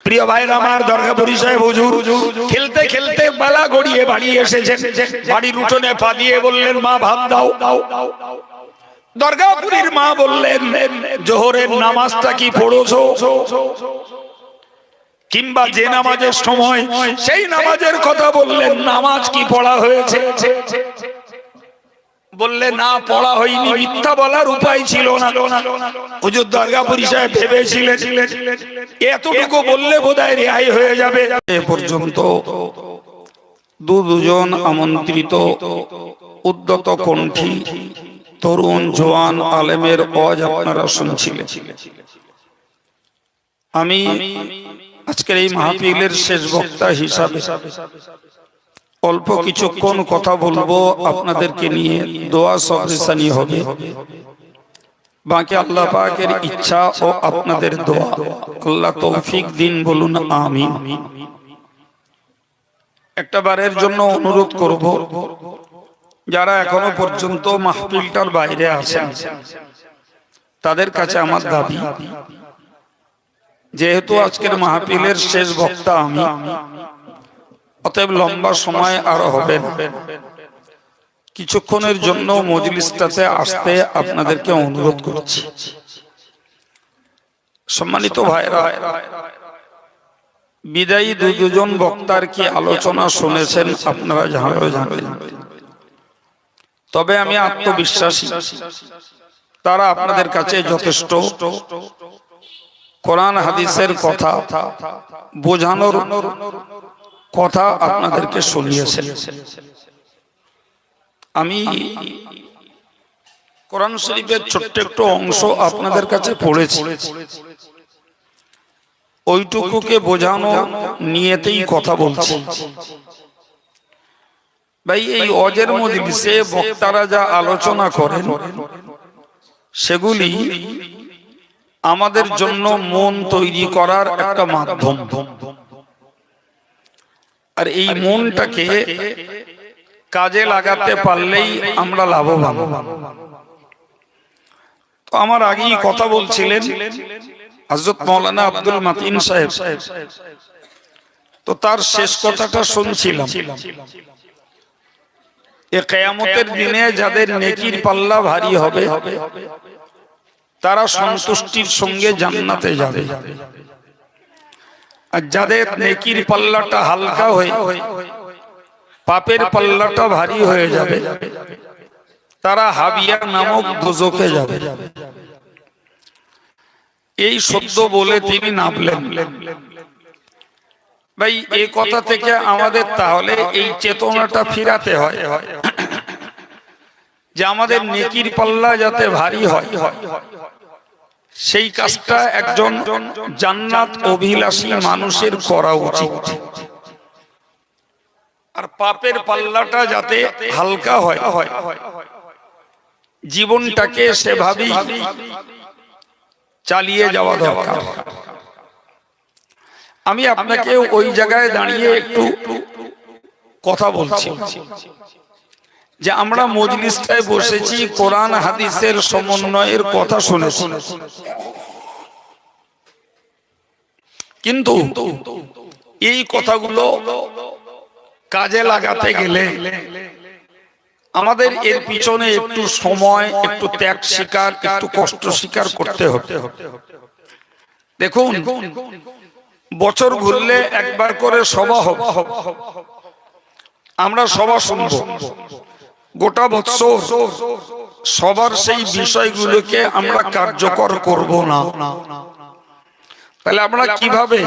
প্রিয় ভাইরা আমার, দরগাপুরি সাহেব হুজুর খেলতে খেলতে বেলা গড়িয়ে বাড়ি এসেছেন। বাড়ির উঠোনে পা দিয়ে বললেন, মা ভাত দাও। দরগাপুরীর মা বললেন, জোহরের নামাজটা কি পড়েছো? কিংবা যে নামাজের সময় সেই নামাজের কথা বললেন, নামাজ কি পড়া হয়েছে? বললে না, পড়া হয়নি। মিথ্যা বলার উপায় ছিল না। হুজুর দরগাপুরি সাহেব ভেবেছিলেন এতটুকু বললে বোধহয় রেহাই হয়ে যাবে। এ পর্যন্ত দুজন আমন্ত্রিত উদ্যত কণ্ঠী তরুণ জওয়ান আলেমের ওয়াজ আপনারা শুনছিলেন। আমি আজকের এই মাহফিলের শেষ বক্তা হিসাবে অল্প কিছুক্ষণ কথা বলবো আপনাদেরকে নিয়ে। দোয়া সবরেসানি হবে, বাকি আল্লাহ পাকের ইচ্ছা ও আপনাদের দোয়া। আল্লাহ তৌফিক দিন, বলুন আমিন। একটা বারের জন্য অনুরোধ করব, যারা এখনো পর্যন্ত মাহফিলটার বাইরে আছেন তাদের কাছে আমার দাবি, যেহেতু আজকের মাহফিলের শেষ বক্তা আমি, অতএব লম্বা সময় আর হবে না, কিছুক্ষণের জন্য মজলিসটাতে আসতে আপনাদেরকে অনুরোধ করছি। সম্মানিত ভাইরা, বিদায়ী দুজন বক্তার কি আলোচনা শুনেছেন আপনারা জানেন। তবে আমি আত্মবিশ্বাসী তারা আপনাদের কাছে যথেষ্ট কোরআন হাদিসের কথা বোঝানোর কথা আপনাদেরকে শুনিয়েছেন। আমি কোরআন শরীফের ছোট্ট একটু অংশ আপনাদের কাছে পড়েছি, ওইটুকুকে বোঝানো নিয়েতেই কথা বলছি। ভাই, এই ওয়াজের মজলিসে বক্তারা যা আলোচনা করেন সেগুলি আমাদের জন্য মন তৈরি করার একটা মাধ্যম, আর এই মনটাকে কাজে লাগাতে পারলেই আমরা লাভবান। তো আমার আগেই কথা বলছিলেন হযরত মাওলানা আব্দুল মাতিন সাহেব, তো তার শেষ কথাটা শুনছিলাম। এ কিয়ামতের দিনে যাদের নেকির পাল্লা ভারী হবে তারা সন্তুষ্টির সঙ্গে জান্নাতে যাবে, আর যাদের নেকির পাল্লাটা হালকা হয়ে পাপের পাল্লাটা ভারী হয়ে যাবে তারা হাবিয়া নামক দোজখে যাবে। এই শব্দ বলে তিনি নামলেন। ভাই, এই কথা থেকে আমাদের তাহলে এই চেতনাটা ফিরাতে হয় যে আমাদের নেকির পাল্লা যাতে ভারী হয়, সেই কাজটা একজন জান্নাত অভিলাষী মানুষের করা উচিত। আর পাপের পাল্লাটা যাতে হালকা হয়, জীবনটাকে সেভাবেই চালিয়ে যাওয়া দরকার। আমি আপনাকে ওই জায়গায় দাঁড়িয়ে একটু কথা বলছি যে আমরা মজলিসটায় বসেছি, কোরআন হাদিসের সমন্বয়ের কথা শুনেছি, কিন্তু এই কথাগুলো কাজে লাগাতে গেলে আমাদের এর পিছনে একটু সময়, একটু ত্যাগ স্বীকার, একটু কষ্ট স্বীকার করতে হবে। দেখুন, বছর ঘুরলে একবার করে সভা হবে, আমরা সভা শুনব। গোটা বছর সবার সেই বিষয়গুলোকে আমরা কার্যকর করব না, তাহলে আমরা কিভাবে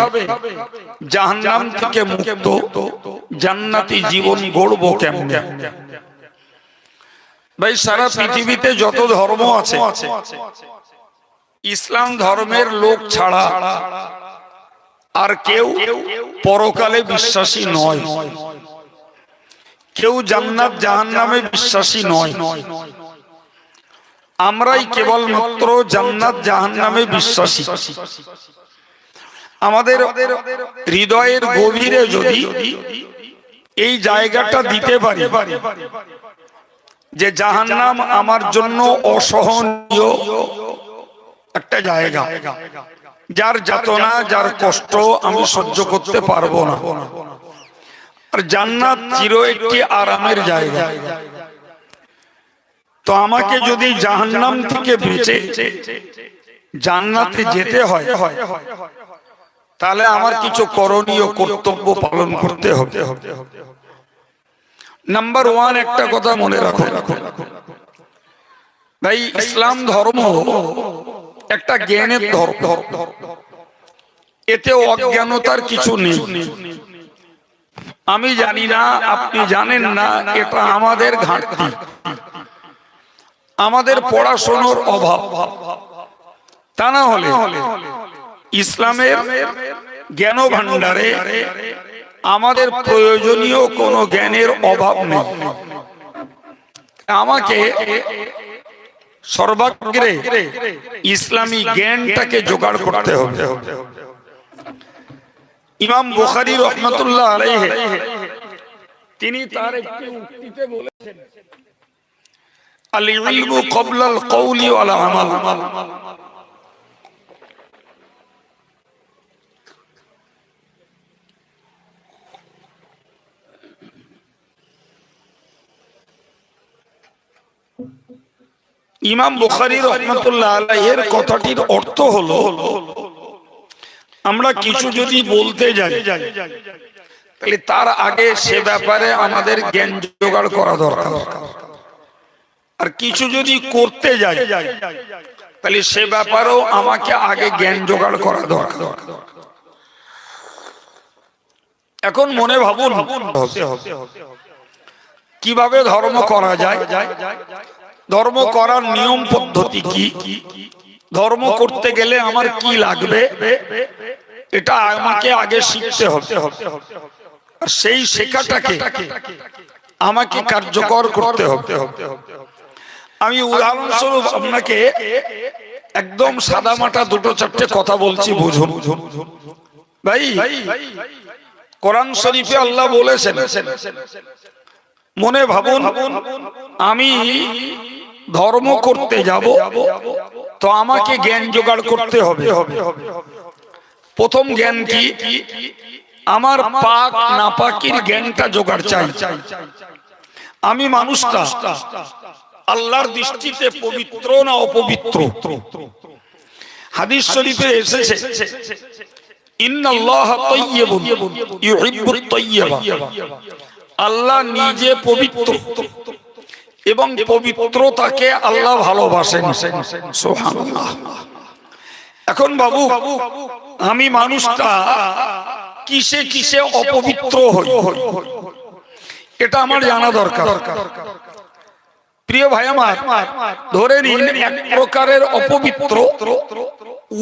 জাহান্নাম থেকে মুক্ত জান্নাতি জীবন গড়ব কেমনে? ভাই, সারা পৃথিবীতে যত ধর্ম আছে, ইসলাম ধর্মের লোক ছাড়া আর কেউ পরকালে বিশ্বাসী নয়, কেউ জান্নাত জাহান্নামে বিশ্বাসী নয়। আমরাই কেবলমাত্র জান্নাত জাহান্নামে বিশ্বাসী। আমাদের হৃদয়ের গভীরে যদি এই জায়গাটা দিতে পারি যে জাহান্নাম আমার জন্য অসহনীয় একটা জায়গা, যার যাতনা যার কষ্ট আমি সহ্য করতে পারবো না। আর জান্নাত চির একটি আরামের জায়গা। তো আমাকে যদি জাহান্নাম থেকে বেঁচে জান্নাতে যেতে হয়, তাহলে আমার কিছু করণীয় কর্তব্য পালন করতে হবে। নাম্বার ওয়ান, একটা কথা মনে রাখো ভাই, ইসলাম ধর্ম একটা জ্ঞানের ধর্ম। এতে অজ্ঞানতার কিছু নেই। আমি জানি না, আপনি জানেন না, এটা আমাদের ঘাটতি, আমাদের পড়াশোনার অভাব। তা না হলে ইসলামের জ্ঞান ভান্ডারে আমাদের প্রয়োজনীয় কোনো জ্ঞানের অভাব নেই। আমাকে সর্বাগ্রে ইসলামী জ্ঞানটাকে জোগাড় করতে হবে। ইমাম বুখারী রাহমাতুল্লাহ আলাইহি তিনি তার একটি উক্তিতে বলেছেন, আল ইলমু ক্বাবলা আল কওলি ওয়াল আমাল। ইমাম বুখারী রাহমাতুল্লাহ আলাইহির কথাটির অর্থ হলো, আমরা কিছু যদি বলতে যাই তাহলে তার আগে সে ব্যাপারে আমাদের জ্ঞান জোগাড় করা দরকার। আর কিছু যদি করতে যাই তাহলে সে ব্যাপারেও আমাকে আগে জ্ঞান জোগাড় করা দরকার। এখন মনে ভাবুন কিভাবে ধর্ম করা যায়, ধর্ম করার নিয়ম পদ্ধতি কি, ধর্ম করতে গেলে আমার কি লাগবে, এটা আমাকে আগে শিখতে হবে। আর সেই শেখাটাকে আমাকে কার্যকর করতে হবে। আমি উদাহরণস্বরূপ আপনাকে একদম সাদামাটা দুটো চারটে কথা বলছি, বুঝুন ভাই। কোরআন শরীফে আল্লাহ বলেছেন, মনে ভাবুন আমি ধর্ম করতে যাব, তো আমাকে জ্ঞান জোগাড় করতে হবে। প্রথম জ্ঞান কি? আমার পাক নাপাকির জ্ঞানটা জোগাড় চাই। আমি মানুষটা আল্লাহর দৃষ্টিতে পবিত্র না অপবিত্র? হাদিস শরীফে এসেছে, ইন্নাল্লাহা তাইয়্যিবুন ইউহিব্বুত তাইয়্যিবা। আল্লাহ নিজে পবিত্র এবং পবিত্রতাকে আল্লাহ ভালোবাসেন। সুবহানাল্লাহ। এখন বাবু, আমি মানুষটা কিসে কিসে অপবিত্র হই, এটা আমার জানা দরকার। প্রিয় ভাই আমার, ধরে নিন এক প্রকারের অপবিত্র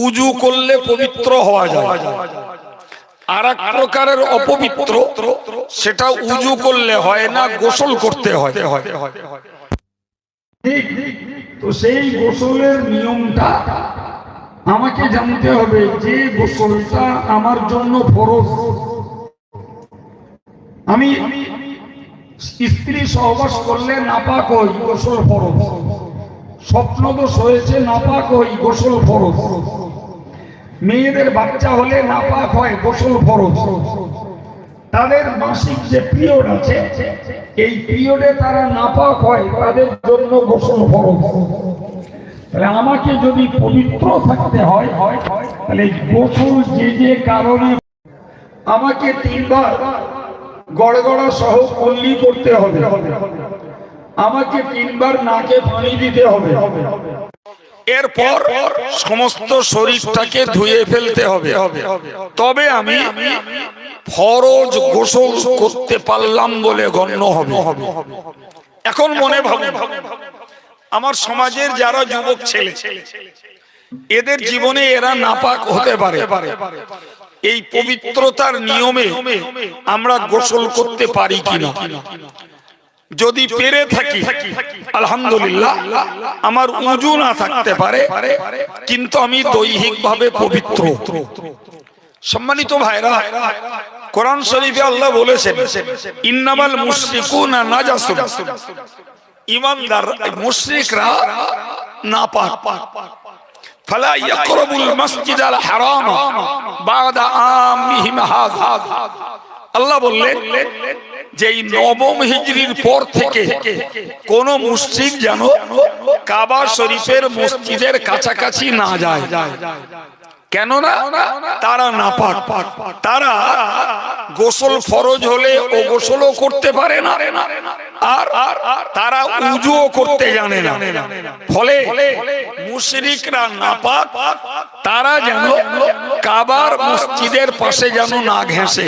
উজু করলে পবিত্র হওয়া যায়, আর এক প্রকারের অপবিত্র সেটা উজু করলে হয় না, গোসল করতে হয়। তো সেই গোসলের নিয়মটা আমাকে জানতে হবে, যে গোসলটা আমার জন্য ফরজ। আমি স্ত্রী সহবাস করলে নাপাক হই, গোসল ফরজ। স্বপ্নদোষ হয়েছে, নাপাক হই, গোসল ফরজ। মেয়েদের বাচ্চা হলে নাপাক হয়, গোসল ফরজ। তাদের মাসিক যে পিরিয়ড আছে, এই পিরিয়ডে তারা নাপাক হয়, তাদের জন্য গোসল ফরজ। তাহলে আমাকে যদি পবিত্র থাকতে হয়, তাহলে গোসল যে যে কারণে আমাকে 3 বার গড়গড়া সহ কুল্লি করতে হবে, আমাকে 3 বার নাকে পানি দিতে হবে, এরপর সমস্ত শরীরটাকে ধুয়ে ফেলতে হবে, তবে আমি ফরজ গোসল করতে পারলাম বলে গণ্য হবে। এখন মনে ভাবুন, আমার সমাজের যারা যুবক ছেলে, এদের জীবনে এরা নাপাক হতে পারে। এই পবিত্রতার নিয়মে আমরা গোসল করতে পারি কিনা? যদি পেরে থাকি আলহামদুলিল্লাহ, আমার উজু না থাকতে পারে, কিন্তু আমি দৈহিকভাবে পবিত্র। সম্মানিত ভাইরা, কোরআন শরীফে আল্লাহ বলেছেন, ইন্নামাল মুশরিকুনা নাজাসুন। ঈমানদার মুশরিকরা নাপাক। ফালা ইয়াকরাবুল মাসজিদাল হারাম বাদা আমিহিম হাযা। আল্লাহ বললেন যে এই নবম হিজরির পর থেকে কোন মুশরিক যেন কাবা শরীফের মসজিদের কাছাকাছি না যায়। কেননা তারা নাপাক, তারা গোসল ফরজ হলে ও গোসলও করতে পারে না, আর তারা উজুও করতে জানে না। ফলে মুশরিকরা নাপাক, তারা যেন কাবার মসজিদের পাশে যেন না ঘেঁষে।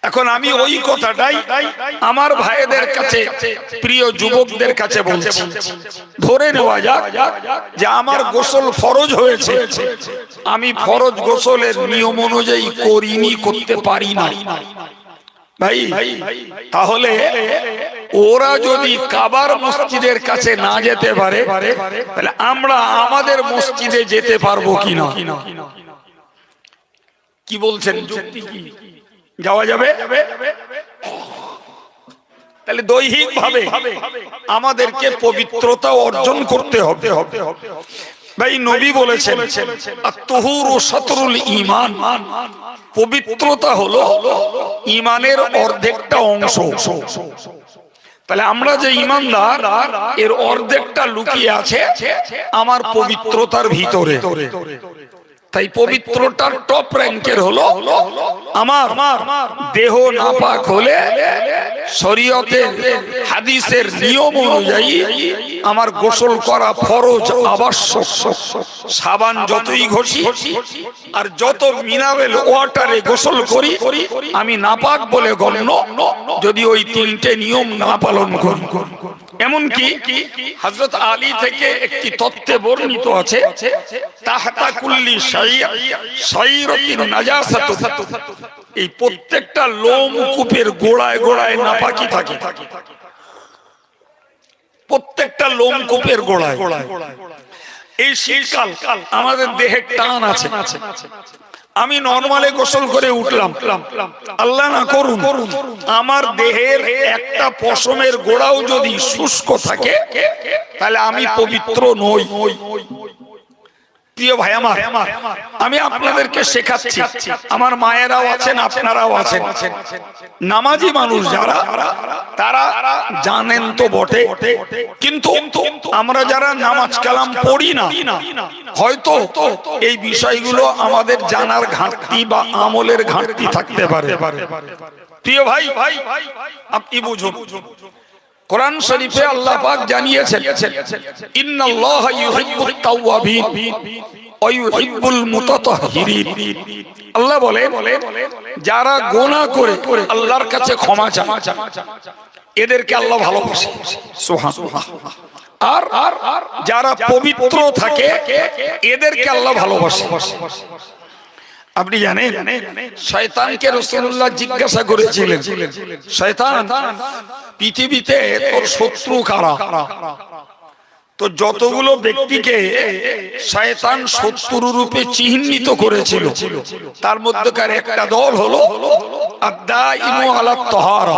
এখন আমি ওই কথাটাই আমার ভাইদের কাছে, প্রিয় যুবকদের কাছে বলছি। ধরে নেওয়া যাক যে আমার গোসল ফরজ হয়েছে, আমি ফরজ গোসলের নিয়ম অনুযায়ী করিনি, করতে পারি না ভাই, তাহলে ওরা যদি কাবার মসজিদের কাছে না যেতে পারে, তাহলে আমরা আমাদের মসজিদে যেতে পারবো কিনা? কি বলছেন, যুক্তি কি? যাওয়া যাবে? তাহলে দৈহিক ভাবে আমাদেরকে পবিত্রতা অর্জন করতে হবে। ভাই নবী বলেছেন আত-তুহুরু শাতরুল ঈমান, পবিত্রতা হলো ঈমানের অর্ধেকটা অংশ। তাহলে আমরা যে ঈমানদার, এর অর্ধেকটা লুকিয়ে আছে আমার পবিত্রতার ভিতরে। তাই পবিত্রতার টপ র্যাঙ্কের হলো আমার দেহ নাপাক হলে শরীয়তের হাদিসের নিয়ম অনুযায়ী আমার গোসল করা ফরজ, আবশ্যক। সাবান যতই ঘষি আর যত মিনারেল ওয়াটারে গোসল করি, আমি নাপাক বলে গণ্য যদি ওই তিনটে নিয়ম না পালন করি। এমনকি হযরত আলী থেকে একটি তথ্যে বর্ণিত আছে, তাহতা কুল্লি শাইরাতিন নাজাসাতু, এই প্রত্যেকটা লোম কূপের গোড়ায় গোড়ায় নাপাকি থাকে। প্রত্যেকটা লোম কূপের গোড়ায়। এই শীতকাল আমাদের দেহে টান আছে, আমি নরমালে গোসল করে উঠলাম, আল্লাহ না করুন আমার দেহের একটা পশমের গোড়াও যদি শুষ্ক থাকে, তাহলে আমি পবিত্র নই। প্রিয় ভাই আমার, আমি আপনাদেরকে শেখাচ্ছি, আমার মায়েরাও আছেন, আপনারাও আছেন, নামাজি মানুষ যারা, তারা জানেন তো বটে, কিন্তু আমরা যারা নামাজ কালাম পড়ি না, হয়তো এই বিষয়গুলো আমাদের জানার ঘাটতি বা আমলের ঘাটতি থাকতে পারে। প্রিয় ভাই, আপনি বুঝুন, কোরআন শরীফে আল্লাহ পাক জানিয়েছেন ইন্নাল্লাহা ইউহিব্বুত তাওয়াবিন ওয়া ইউহিব্বুল মুতাতাহহিরিন। আল্লাহ বলে যারা গুনাহ করে আল্লাহর কাছে ক্ষমা চায়, এদেরকে আল্লাহ ভালোবাসে। সুবহানাল্লাহ। আর যারা পবিত্র থাকে এদেরকে আল্লাহ ভালোবাসে। আপনি জানেন শয়তানকে রাসূলুল্লাহ জিজ্ঞাসা করেছিলেন, শয়তান পৃথিবীতে তোর শত্রু কারা? তো যতগুলো ব্যক্তিকে শয়তান শত্রু রূপে চিহ্নিত করেছিল, তার মধ্যকার একটা দল হলো আদ-দাইমু আলাত তাহারা।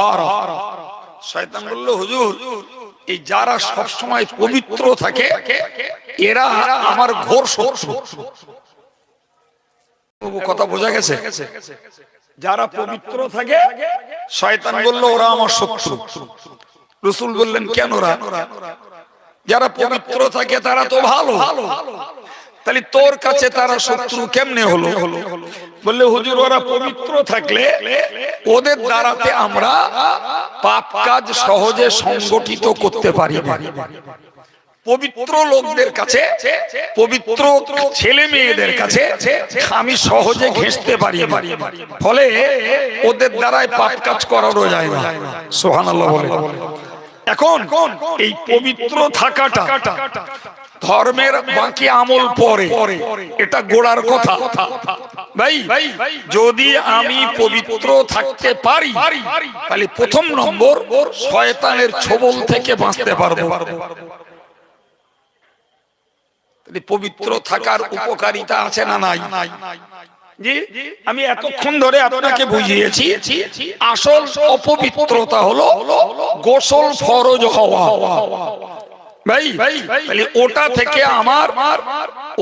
শয়তান বলল, হুজুর এই যারা সব সময় পবিত্র থাকে এরা আমার ঘোর শত্রু। কথা বোঝা গেছে? যারা পবিত্র থাকে, শয়তান বলল ওরা আমার শত্রু। রাসূল বললেন কেন? যারা পবিত্র থাকে তারা তো ভালো, তাহলে তোর কাছে তারা শত্রু কেমনে হলো? বললে হুজুর ওরা পবিত্র থাকলে ওদের দ্বারাতে আমরা পাপ কাজ সহজে সংগঠিত করতে পারি না। পবিত্র লোকদের কাছে, পবিত্র ছেলে মেয়েদের কাছে আমি সহজে ঘেঁষতে পারি, ফলে ওদের দ্বারাই পাপ কাজ করানো যায় না। সুবহানাল্লাহ বলে। এখন এই পবিত্র থাকাটা ধর্মের বাকি আমল পরে, এটা গোড়ার কথা। ভাই যদি আমি পবিত্র থাকতে পারি, তাহলে প্রথম নম্বর শয়তানের ছোবল থেকে বাঁচতে পারবো। পবিত্র থাকার উপকারিতা আছে না নাই? জি, আমি এতক্ষণ ধরে আপনাকে বুঝিয়েছি আসল অপবিত্রতা হলো গোসল ফরজ হওয়া। ভাই তাহলে ওটা থেকে আমার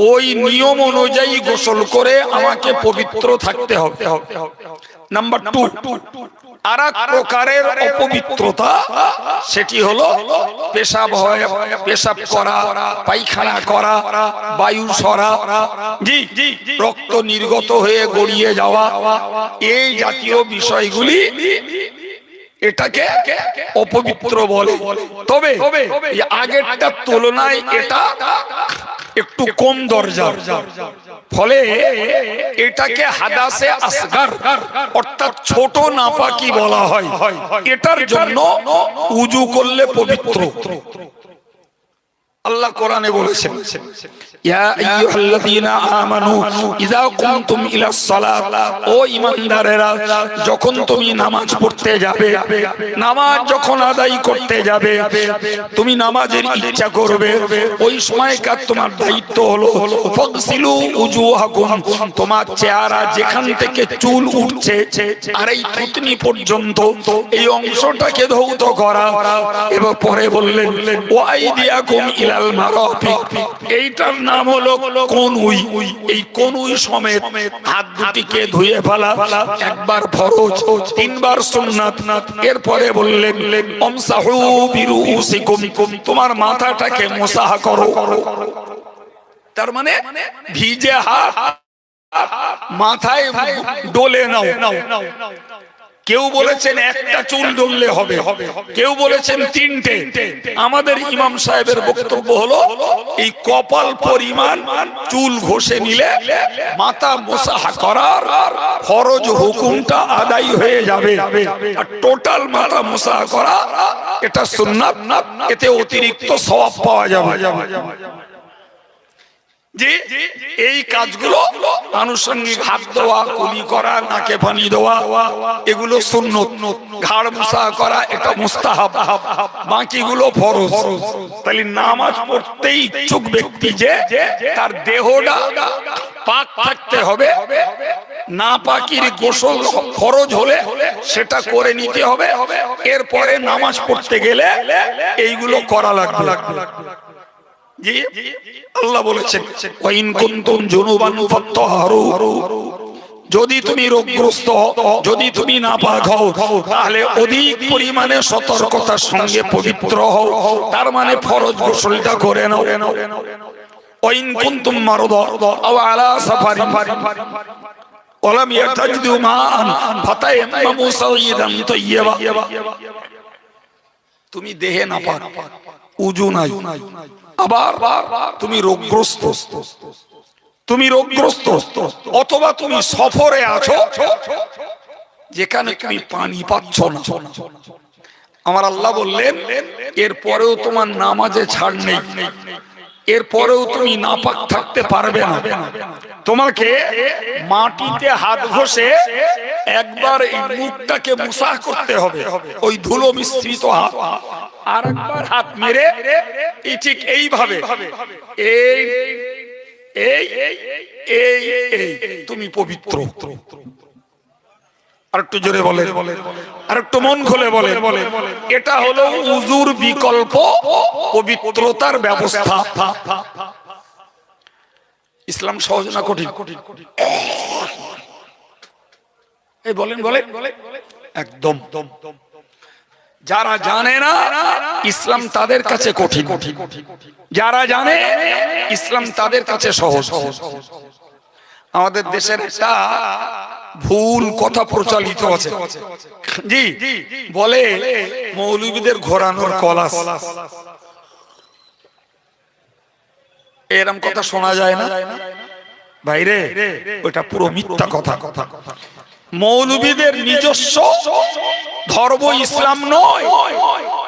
ওই নিয়ম অনুযায়ী গোসল করে আমাকে পবিত্র থাকতে হবে। নাম্বার 2, আর এক প্রকারের অপবিত্রতা, সেটি হলো পেশাব হয়, পেশাব করা, পায়খানা করা, বায়ু সরা, রক্ত নির্গত হয়ে গড়িয়ে যাওয়া, এই জাতীয় বিষয়গুলি এটাকে অপবিত্র বলে। তবে আগেরটার তুলনায় এটা একটু কম দরজার, ফলে এটাকে হাদাসে আসগার অর্থাৎ ছোট নাপাকি বলা হয়। এটার জন্য উজু করলে পবিত্র। আল্লাহ কোরআনে বলেছেন, ইয়া আইয়ুহাল্লাযীনা আমানু ইযা কুমতুম ইলাস সালাত, ও ঈমানদারেরা যখন তুমি নামাজ পড়তে যাবে, নামাজ যখন আদায় করতে যাবে, তুমি নামাজের ইচ্ছা করবে, ওই সময়কার তোমার দায়িত্ব হলো ফাগসিলু উজুহাকুম, তোমার চেহারা যেখান থেকে চুল উঠছে আর এই থুতনি পর্যন্ত এই অংশটাকে ধৌত করা। এবং পরে বললেন ওয়া আইদিয়াকুম ইলাল মারাফিক, এইটার নাম হলো কনুই। এই কনুই সমেত হাত দুটিকে ধুয়ে ফেলা, একবার ফরজ, 3 বার সুন্নাত। এরপরে বললেন আমসাহু বিরুসিকুম, তোমার মাথাটাকে মুসাহ করো। তার মানে ভিজে হাত মাথায় ডলে নাও। কেউ বলেছেন একটা চুল ডললে হবে, কেউ বলেছেন 3টে। আমাদের ইমাম সাহেবের বক্তব্য হলো এই কপাল পরিমাণ চুল ঘষে নিলে মাথা মুসাহ করার ফরজ হুকুমটা আদায় হয়ে যাবে। আর টোটাল মাথা মুসাহ করা এটা সুন্নাত, এতে অতিরিক্ত সওয়াব পাওয়া যাবে। যে এই কাজগুলো আনুষঙ্গিক, হাত দেওয়া, কুলি করা, নাকে পানি দেওয়া, এগুলো সুন্নত। ঘাড় মুসাহ করা এটা মুস্তাহাব, বাকিগুলো ফরজ। তাহলে নামাজ পড়তেই ইচ্ছুক ব্যক্তি যে তার দেহটা পাক থাকতে হবে, না পাকির গোসল ফরজ হলে সেটা করে নিতে হবে। এরপরে নামাজ পড়তে গেলে এইগুলো করা লাগবে। জি, আল্লাহ বলেছেন ওয়াইন কুনতুম জুনুবান ফাত্তাহরু, যদি তুমি রোগগ্রস্ত, যদি তুমি নাপাক হও, তাহলে অধিক পরিমাণে সতর্কতার সঙ্গে পবিত্র হও। তার মানে ফরজ গোসলটা করে নাও। ওয়াইন কুনতুম মারদা আও আলা সাফারিন ওয়ালাম ইয়াতাজিদু মাআন ফাতায়াম্মামু সাইয়িদান তাইয়্যিবা, তুমি দেহে নাপাক, উজু নাই, আবার তুমি রোগগ্রস্ত, অথবা তুমি সফরে আছো যেখানে তুমি পানি পাচ্ছ না, আমার আল্লাহ বললেন এরপরেও তোমার নামাজে ছাড় নেই, এরপরেও তুমি নাপাক থাকতে পারবে না। তোমাকে মাটিতে হাত ঘষে একবার এই মুখটাকে মুসাহ করতে হবে, ওই ধুলো মিশ্রিত হাত, আর একবার হাত মেরে এই ঠিক এইভাবে এই এই এই এই তুমি পবিত্র। আরেকটু জোরে বলে, আরেকটু মন খুলে বলে, এটা হলো উজুর বিকল্প পবিত্রতার ব্যবস্থা। ইসলাম সহজ না কঠিন? এই বলেন একদম। যারা জানে না ইসলাম তাদের কাছে কঠিন, যারা জানে ইসলাম তাদের কাছে সহজ। আমাদের দেশের একটা ভুল কথা প্রচলিত আছে, জি, বলে মৌলবীদের ঘোরানোর কলাস। এরম কথা শোনা যায় না ভাইরে, ওটা পুরো মিথ্যা কথা। মৌলবীদের নিজস্ব ধর্ম ইসলাম নয়,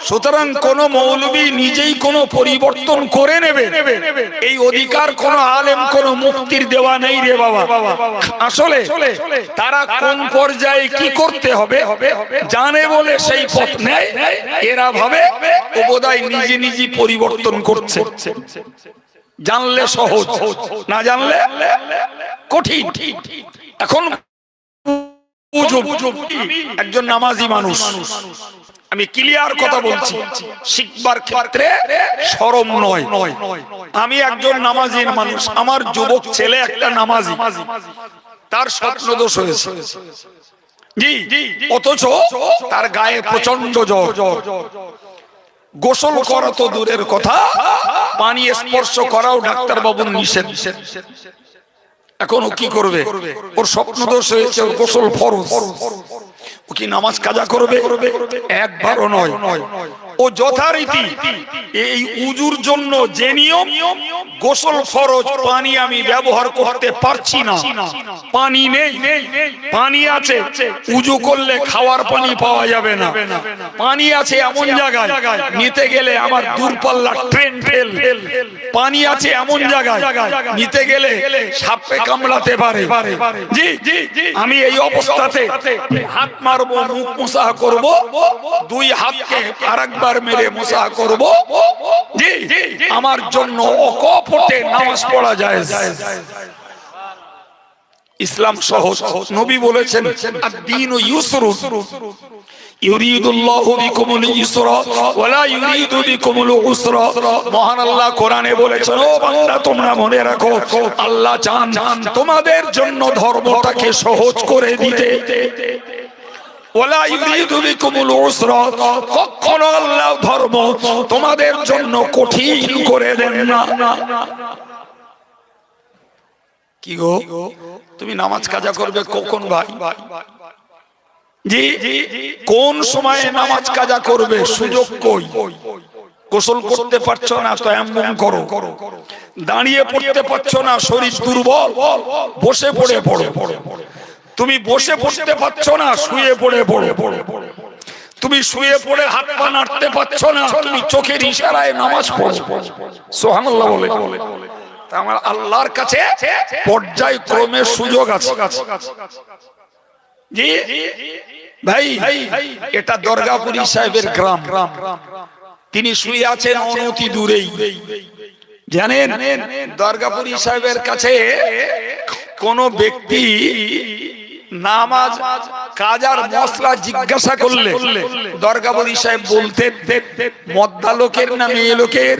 সুতরাং কোন মৌলবী নিজেই কোন পরিবর্তন করে নেবে এই অধিকার কোন আলেম, কোন মুফতির দেওয়া নেই রে বাবা। আসলে তারা কোন পর্যায়ে কি করতে হবে জানে বলে সেই পথ নেয়। এরা ভাবে ও বোধহয় নিজে নিজে পরিবর্তন করছে। জানলে সহজ, না জানলে কঠিন। এখন একজন নামাজি মানুষ আমি ক্লিয়ার কথা বলছি, শিখবার ক্ষেত্রে শরম নয়। আমি একজন নামাজি মানুষ, আমার যুবক ছেলে একটা নামাজি, তার স্বপ্নদোষ হয়েছে জি, অথচ তার গায়ে প্রচন্ড জ্বর। গোসল করা তো দূরের কথা, পানি স্পর্শ করাও ডাক্তার বাবুর নিষেধ। এখন ও কি করবে? ওর স্বপ্নদোষ হয়েছে, ওর গোসল ফরজ। ও কি নামাজ কাজা করবে? একবারও নয়। ও যথারীতি এই উজুর জন্য যে নিয়ম, গোসল ফরজ, পানি আমি ব্যবহার করতে পারছি না, পানি নেই, পানি আছে, উজু করলে খাওয়ার পানি পাওয়া যাবে না, পানি আছে এমন জায়গায় নিতে গেলে আমার দূরপাল্লা ট্রেন ফেল, পানি আছে এমন জায়গায় নিতে গেলে সাপে কামড়াতে পারে জি, আমি এই অবস্থাতে হাত মারবো, মুখ মুসাহ করব, দুই হাতকে আরেকবার মেরে মুসাহ করব জি, আমার জন্য অকপটে নামাজ পড়া যায়। ইসলাম সহজ। নবী বলেছেন আদ-দীনু ইউসরুন ইউরিদুল্লাহু বিকুমুল ইসরা ওয়া লা ইউরিদু বিকুমুল উসরা। মহান আল্লাহ কোরআনে বলেছেন, ও বান্দা তোমরা মনে রাখো, আল্লাহ চান তোমাদের জন্য ধর্মটাকে সহজ করে দিতে। ওয়ালা ইউরিদু বিকুমুল উসরা, কখনো আল্লাহ ধর্ম তোমাদের জন্য কঠিন করে দেন না। কি গো, তুমি নামাজ কাজা করবে কখন ভাই? জি, কোন সময়ে নামাজ কাজা করবে? সুযোগ কই? গোসল করতে পারছো না তো এমন করো, দাঁড়িয়ে পড়তে পারছো না, শরীর দুর্বল, বসে পড়ে পড়ো। তুমি বসে পড়তে পারছো না, শুয়ে পড়ে পড়ো। তুমি শুয়ে পড়ে হাত পা নাড়তে পারছো না, তুমি চোখের ইশারায় নামাজ পড়ো। সুবহানাল্লাহ বলে। আমার আল্লাহর কাছে পর্যায়ক্রমে সুযোগ আছে জি ভাই। এটা দুর্গাপুরী সাহেবের গ্রাম, তিনি শুয়ে আছেন অনতি দূরেই। জানেন, দুর্গাপুরী সাহেবের কাছে কোন ব্যক্তি নামাজ কাজার মশলা জিজ্ঞাসা করলে দুর্গাপুরী সাহেব বলতেন মদ্দা লোকের না মেয়ে লোকের?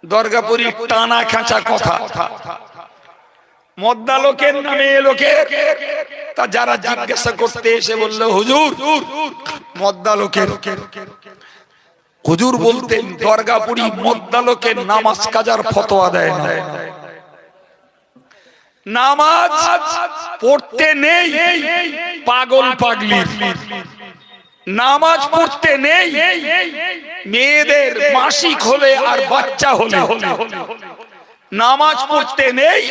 দুর্গাপুরী টানা খাঁচা কথা, মদ্দা লোকের না মেয়ে লোকের? তা যারা জিজ্ঞাসা করতে এসে বলল হুজুর মদ্দা লোকের, হুজুর বলতেন দুর্গাপুরী মদ্দা লোকের নামাজ কাজার ফতোয়া দেয় না। নামাজ পড়তে নেই পাগল পাগলির, নামাজ পড়তে নেই মেয়েদের মাসিক হলে আর বাচ্চা হলে, নামাজ পড়তে নেই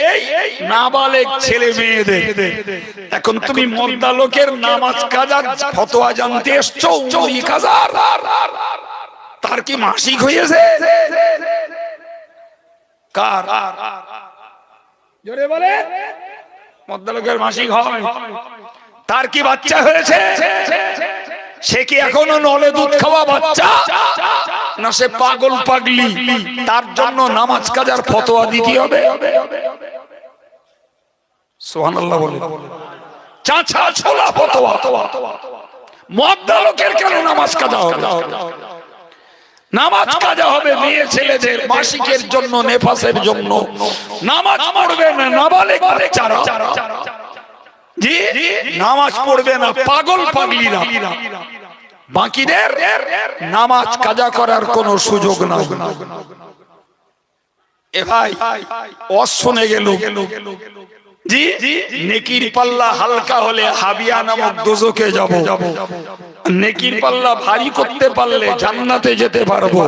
নাবালেগ ছেলে মেয়েদের। এখন তুমি মদ্দা লোকের নামাজ কাজার ফতোয়া জানতে এসছো, তার কি মাসিক হয়েছে? কার? জোরে বলে। মদ্দা লোকের মাসিক হয়, তার কি বাচ্চা হয়েছে? সে কি এখনো নলে দুধ খাওয়া বাচ্চা, না সে পাগল পাগলি? তার জন্য নামাজ কাজার ফতোয়া দিতে হবে? সুবহানাল্লাহ বলে। চাচা ছোলা ফতোয়া। মদ্দা লোকের কেন নামাজ কাজা হবে? নামাজ কাজা হবে মেয়ে ছেলেদের মাসিকের জন্য, নেফাসের জন্য। নামাজ পড়বে না নাবালেগ বাচ্চারা জি, নামাজ পড়বে না পাগল পাগলিরা। বাকিদের নামাজ কাজা করার কোনো সুযোগ নাই। এ ভাই ওয়াজ শুনে গেল জি, নেকির পাল্লা হালকা হলে হাবিয়া নামক দোজখে যাব, নেকির পাল্লা ভারী করতে পারলে জান্নাতে যেতে পারবো।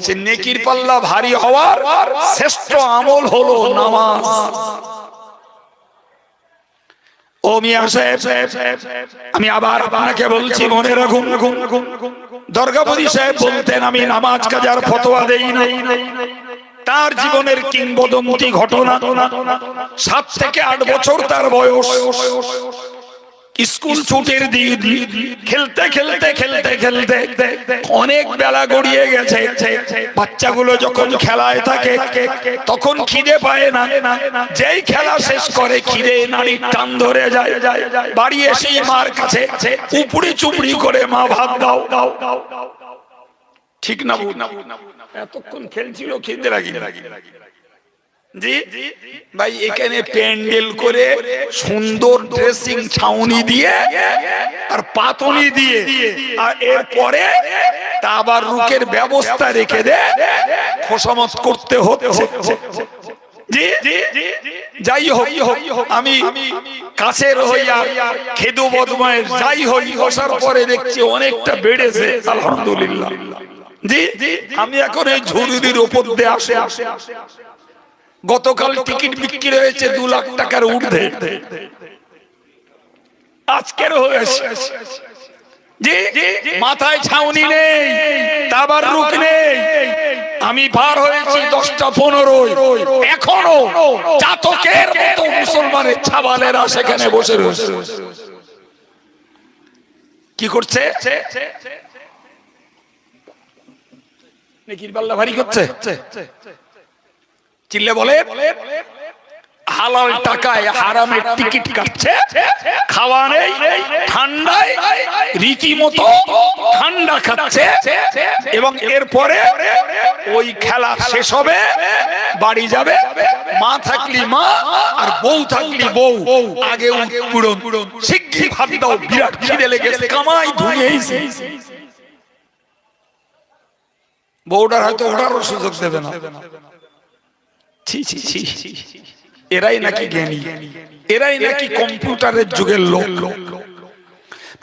সে নেকির পাল্লা ভারী হওয়ার শ্রেষ্ঠ আমল হলো নামাজ। ও মিয়া সাহেব, আমি আবার আপনাকে বলছি মনে রাখুন, দুর্গাপুরী সাহেব বলতেন আমি নামাজ কাজার ফতোয়া দেই না। তার জীবনের কিংবদন্তি ঘটনা, 7 থেকে 8 বছর তার বয়স, স্কুল ছুটির দিন, খেলতে খেলতে খেলতে খেলতে অনেক বেলা গড়িয়ে গেছে। বাচ্চাগুলো যখন খেলায় থাকে তখন খিদে পায় না, যেই খেলা শেষ করে খিদে নাড়ির টান ধরে যায়। বাড়ি এসেই মার কাছে উপড়ি চুপড়ি করে মা ভাত দাও। ঠিক না? এতক্ষণ খেলছিল, খিদে লাগে জি ভাই। এখানে প্যান্ডেল করে সুন্দর ড্রেসিং ছাউনি দিয়ে আর পাতনি দিয়ে, আর এরপরে আবার রুকের ব্যবস্থা রেখে দে, খোসামত করতে হচ্ছে। যাই হোক, আমি কাছের হইয়া খেদু বদমায়ের যাই হই, বসার পরে দেখছি অনেকটা বেড়েছে আলহামদুলিল্লাহ। জি, আমি এখন এই ঝুড়ির উপর দিয়ে আসে। গতকাল টিকিট বিক্রি হয়েছে 2 লাখ টাকার ঊর্ধ্বে, আজকের হয়েছে। জি, মাথায় ছাউনি নেই, তাবার রুক নেই। আমি পার হয়েছি 10টা 15, এখনো চাতকের মতো মুসলমানের ছাবালেরা সেখানে বসে রয়েছে। কি করছে? নেকির পাল্লা ভারী করছে। চিল্লে বলে হালাল টাকায় হারামের টিকিট কাটছে, খাওয়া নেই, ঠান্ডায় রীতিমতো ঠান্ডা খাচ্ছে, এবং এরপরে ওই খেলা শেষ হবে, বাড়ি যাবে। মা থাকলি মা আর বউ থাকলি বউ, আগে উৎপীড়ন, শিগগির ভাত দাও, বিরাট খিদে লেগেছে, কামাই ধুয়েছি। বউটার হয়তো ওঠারও সুযোগ দেবে না। এরাই নাকি জ্ঞানী, এরাই নাকি কম্পিউটারের যুগের লোক।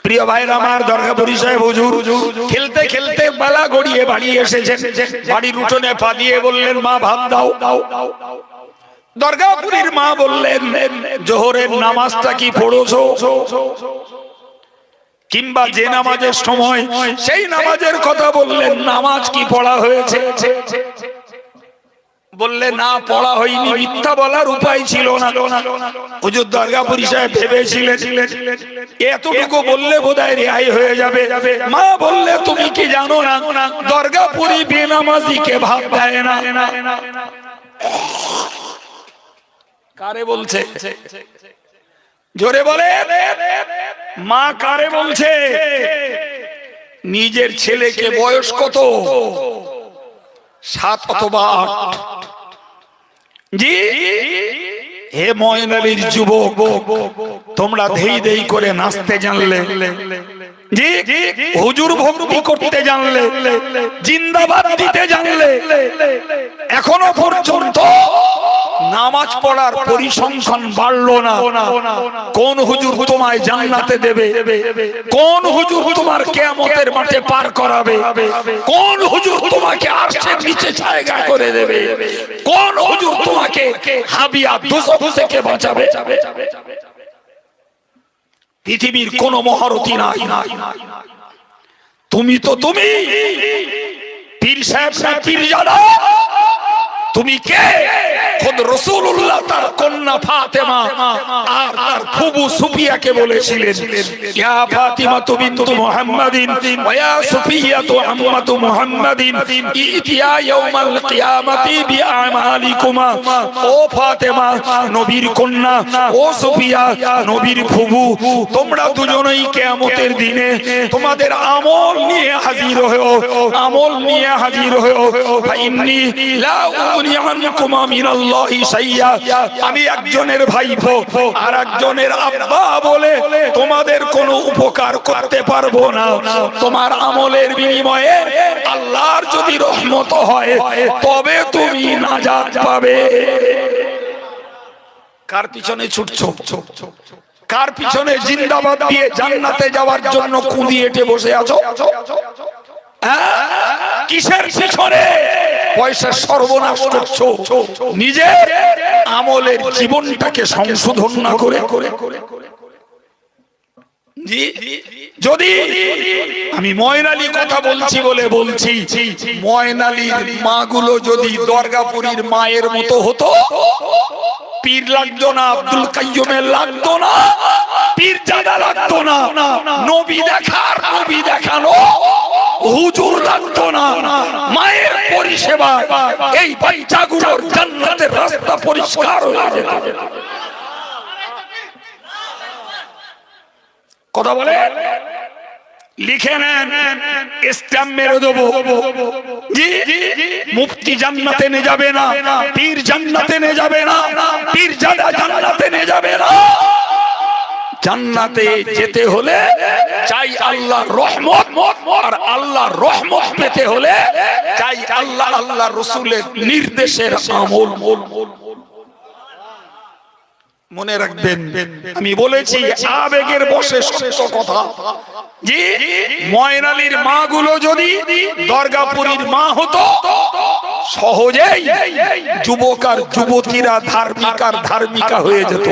প্রিয় ভাইরা আমার, দরগাপুরি সাহেব হুজুর খেলতে খেলতে বেলা গড়িয়ে বাড়ি এসেছেন। বাড়ির উঠোনে পা দিয়ে বললেন, মা ভাত দাও। দরগাপুরীর মা বললেন, জোহরের নামাজটা কি পড়েছো? কিংবা যে নামাজের সময় সেই নামাজের কথা বললেন, নামাজ কি পড়া হয়েছে? বললে না, পড়া হয়নি। মিথ্যা বলার উপায় ছিল না। হুজুর দরগাপুরি সাহেব ভেবেছিলেন এতটুকু বললে বোধহয় রেহাই হয়ে যাবে। মা বললে, তুমি কি জানো না দরগাপুরি বেনামাজিকে ভাত দেয় না? কারে বলছে? জোরে বলে। মা কারে বলছে? নিজের ছেলেকে বয়স কত? 7 অথবা 8। জি, হে ময়নালির যুবক, তোমরা ধেই ধেই করে নাচতে জানলে, জি হুজুর ভক্তি করতে জানলে, জিন্দাবাদ দিতে জানলে, এখনো পর্যন্ত নামাজ পড়ার পরিসংখ্যান বাড়লো না। কোন হুজুর তোমায় জান্নাতে দেবে? কোন হুজুর তোমার কিয়ামতের মাঠে পার করাবে? কোন হুজুর তোমাকে আরশের নিচে জায়গা করে দেবে? কোন হুজুর তোমাকে হাবিয়া দোজখ থেকে বাঁচাবে? পৃথিবীর কোন মহারথী নাই। তুমি তো তুমি পীর সাহেব না পীরজাদা? তুমি কে? খুদ রাসূলুল্লাহ তার কন্যা ফাতেমা আর তার ফুবু সুফিয়াকে বলেছিলেন, ইয়া ফাতিমাতু বিনতু মুহাম্মাদিন ওয়া ইয়া সুফিয়াতু আম্মাতু মুহাম্মাদিন ইতিয়া ইয়াউমাল কিয়ামাতি বিআমালিকুমা। ও ফাতেমা নবীর কন্যা, ও সুফিয়া নবীর ফুবু, তোমরা দুজনেই কিয়ামতের দিনে তোমাদের আমল নিয়ে হাজির হও, আমল নিয়ে হাজির হও। ফাইন্নী লা উগনি আনকুমা মিনাল্লাহি শাইয়া। আমি একজনের ভাইপো আর একজনের আব্বা বলে তোমাদের কোনো উপকার করতে পারবো না। তোমার আমলের বিনিময়ে আল্লাহর যদি রহমত হয় তবে তুমি নাজাত পাবে। কার পিছনে ছুটছো? কার পিছনে জিন্দাবাদ দিয়ে জান্নাতে যাওয়ার জন্য কুঁদি এঁটে বসে আছো? কিসের পিছনে পয়সা সর্বনাশ করছো? নিজের আমলের জীবনটাকে সংশোধন না করে। যদি আমি ময়নালী কথা বলছি বলে বলছি, ময়নালীর মাগুলো যদি দরগাপুরীর মায়ের মতো হতো, পীর লাগতো না, আব্দুল কাইয়ুমের লাগতো না, পীরজাদা লাগতো না, নবী দেখার নবী দেখানো হুজুর লাগতো না, মায়ের পরিষেবা এই বাচ্চাগুলোর জান্নাতের রাস্তা পরিষ্কার হয়ে যেত। কথা বলে লিখে নেন, স্ট্যাম্প মেরে দেবো। জি, মুফতি জান্নাতে নিয়ে যাবে না, পীর জান্নাতে নিয়ে যাবে না, পীরজাদা জান্নাতে নিয়ে যাবে না। জান্নাতে যেতে হলে চাই আল্লাহর রহমত, আর আল্লাহর রহমত পেতে হলে চাই আল্লাহ আল্লাহ রাসূলের নির্দেশের আমল। মনে রাখবেন, আমি বলেছি আবেগের বশে সত্য কথা। জি, ময়নালীর মা গুলো যদি দুর্গাপুরীর মা হতো, সহজেই যুবক আর যুবতীরা ধার্মিক আর ধার্মিকা হয়ে যেত।